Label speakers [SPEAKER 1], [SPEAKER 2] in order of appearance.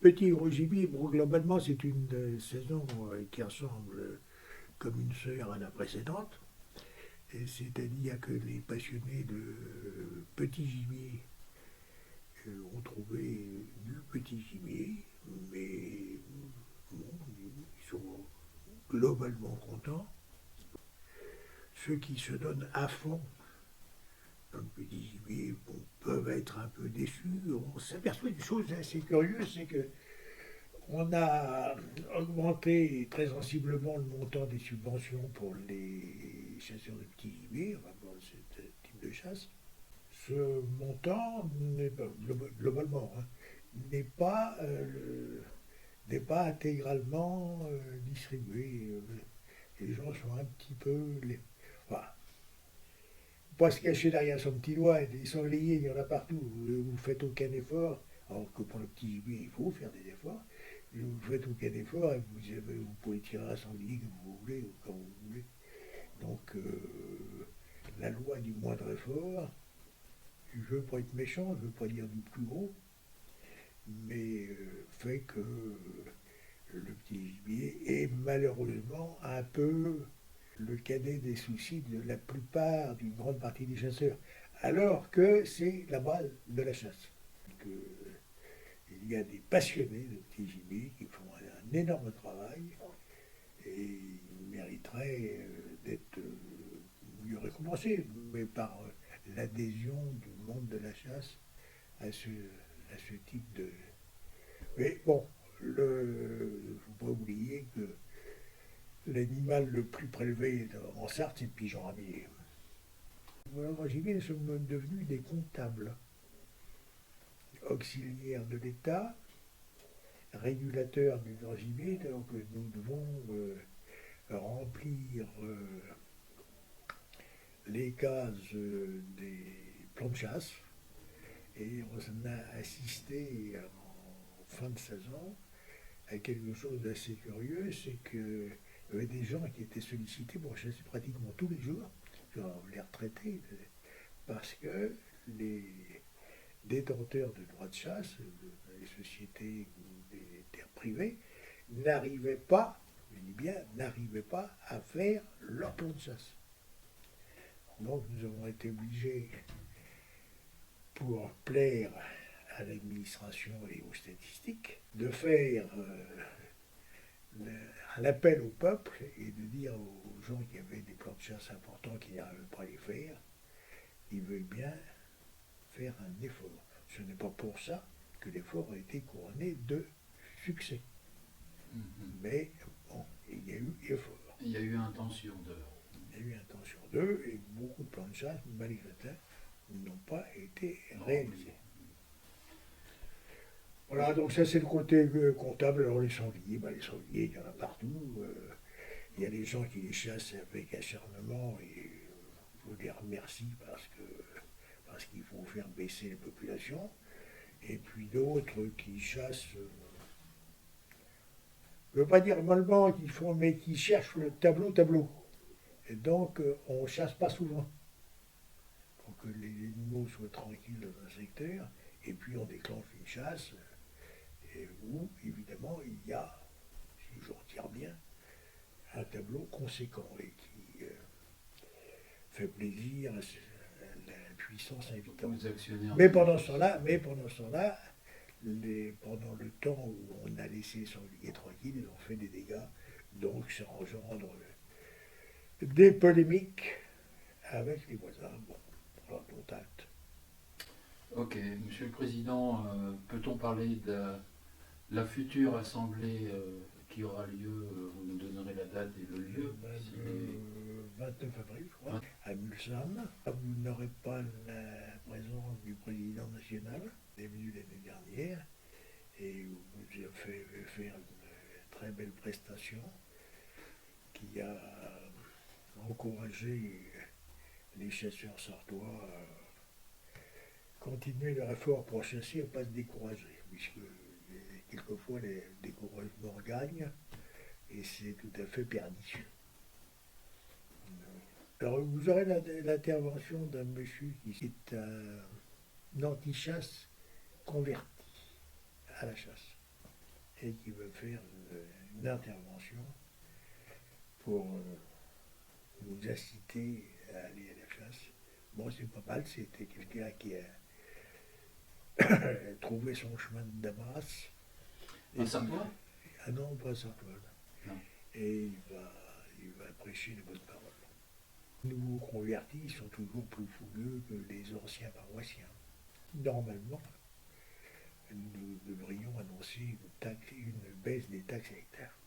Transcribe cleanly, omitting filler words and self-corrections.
[SPEAKER 1] petit gros gibier, bon, globalement, c'est une saison qui ressemble comme une sœur à la précédente. Et c'est-à-dire que les passionnés de petit gibier ont trouvé du petit gibier, mais bon, ils sont globalement contents. Ceux qui se donnent à fond dans le petit gibier bon, peuvent être un peu déçus. On s'aperçoit d'une chose assez curieuse, c'est que on a augmenté très sensiblement le montant des subventions pour les chasseurs de petits gibier, enfin pour ce type de chasse. Ce montant n'est pas, globalement, hein, n'est pas, n'est pas intégralement distribué. Les gens sont un petit peu. Enfin, pas se cacher derrière son petit doigt, et des sangliers, il y en a partout. Vous ne faites aucun effort, alors que pour le petit gibier, il faut faire des efforts. Vous ne faites aucun effort et vous pouvez tirer un sanglier que vous voulez ou quand vous voulez. Donc, la loi du moindre effort, je ne veux pas être méchant, je ne veux pas dire du plus gros, mais fait que le petit gibier est malheureusement un peu le cadet des soucis de la plupart d'une grande partie des chasseurs, alors que c'est la base de la chasse. Que, il y a des passionnés de petits gibier qui font un énorme travail et ils mériteraient d'être mieux récompensés, mais par l'adhésion du monde de la chasse à ce type de. Mais bon, il ne faut pas oublier que l'animal le plus prélevé en Sarthe, c'est le pigeon ramier. Voilà, moi j'y vais, nous sommes devenus des comptables, auxiliaires de l'État, régulateurs du grand gibier, donc nous devons remplir les cases des plans de chasse, et on a assisté en fin de saison à quelque chose d'assez curieux, c'est qu'il y avait des gens qui étaient sollicités pour chasser pratiquement tous les jours, les retraités, parce que les détenteurs de droits de chasse, les sociétés ou des terres privées, n'arrivaient pas, je dis bien, n'arrivaient pas à faire leur plan de chasse. Donc nous avons été obligés, pour plaire à l'administration et aux statistiques, de faire un appel au peuple et de dire aux gens qui avaient des plans de chasse importants qui n'arrivaient pas à les faire, ils veulent bien faire un effort. Ce n'est pas pour ça que l'effort a été couronné de succès. Mais bon, il y a eu effort.
[SPEAKER 2] Il y a eu intention de.
[SPEAKER 1] Il y a eu intention d'eux et beaucoup de plans de chasse, malgré ça, n'ont pas été réalisés. Voilà, donc ça c'est le côté comptable. Alors les sangliers, il y en a partout. Il y a des gens qui les chassent avec acharnement et je vous les remercie parce qu'il faut faire baisser les populations. Et puis d'autres qui chassent, je ne veux pas dire mollement qu'ils font, mais qui cherchent le tableau. Et donc on ne chasse pas souvent pour que les animaux soient tranquilles dans un secteur. Et puis on déclenche une chasse et où évidemment il y a, si je retire bien, un tableau conséquent et qui fait plaisir à la puissance invitante. Mais pendant ce temps-là, pendant le temps où on a laissé les sangliers tranquilles, ils ont fait des dégâts. Donc ça engendre des polémiques avec les voisins. Bon, voilà, dont acte.
[SPEAKER 2] Ok, Monsieur le Président, peut-on parler de la future assemblée qui aura lieu, vous nous donnerez la date et le lieu.
[SPEAKER 1] Le 29 avril, je crois, à Mulsanne. Vous n'aurez pas la présence du président national, il est venu l'année dernière, et vous avez fait faire une très belle prestation qui a encouragé les chasseurs sartois à continuer leur effort pour chasser et ne pas se décourager, puisque quelquefois les découragements gagnent et c'est tout à fait pernicieux. Alors vous aurez l'intervention d'un monsieur qui est un anti-chasse converti à la chasse. et qui veut faire une intervention pour nous inciter à aller à la chasse. Bon, c'est pas mal, c'était quelqu'un qui a trouvé son chemin de Damas.
[SPEAKER 2] À Saint-Ouen?
[SPEAKER 1] Ah non, pas Saint-Ouen.
[SPEAKER 2] Non.
[SPEAKER 1] Et il va prêcher les bonnes paroles. Les nouveaux convertis sont toujours plus fougueux que les anciens paroissiens. Normalement, nous devrions annoncer une baisse des taxes hectares.